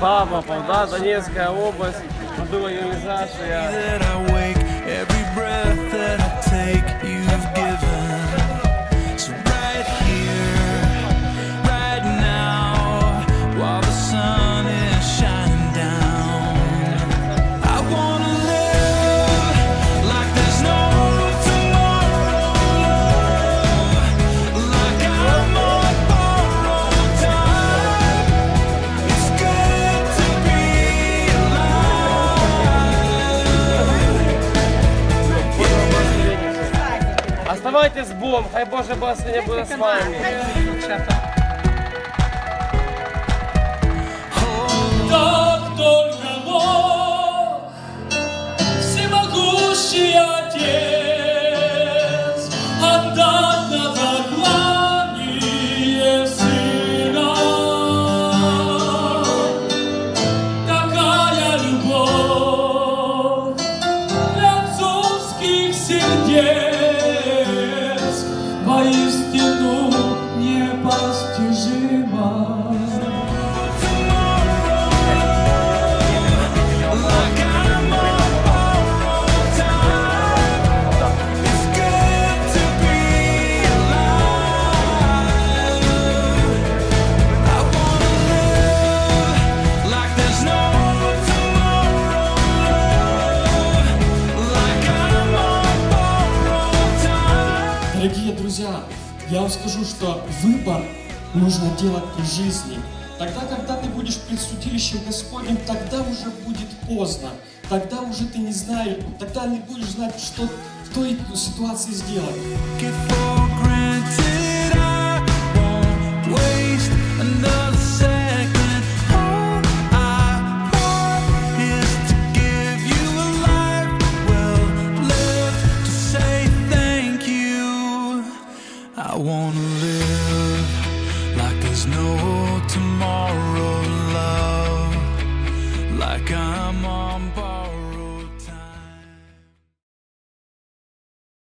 Павлов, да, Донецкая область, была ионизация. Оставайтесь с Богом, хай Боже благословение буде з вами. Так только Бог, всемогущий Отец, отдать на заклание Сына. Такая любовь для отцовских сердец воистину непостижима. Дорогие друзья, я вам скажу, что выбор нужно делать при жизни. Тогда, когда ты будешь пред судилищем Господним, тогда уже будет поздно. Тогда уже ты не знаешь, тогда не будешь знать, что в той ситуации сделать. I wanna live like there's no tomorrow, love, like I'm on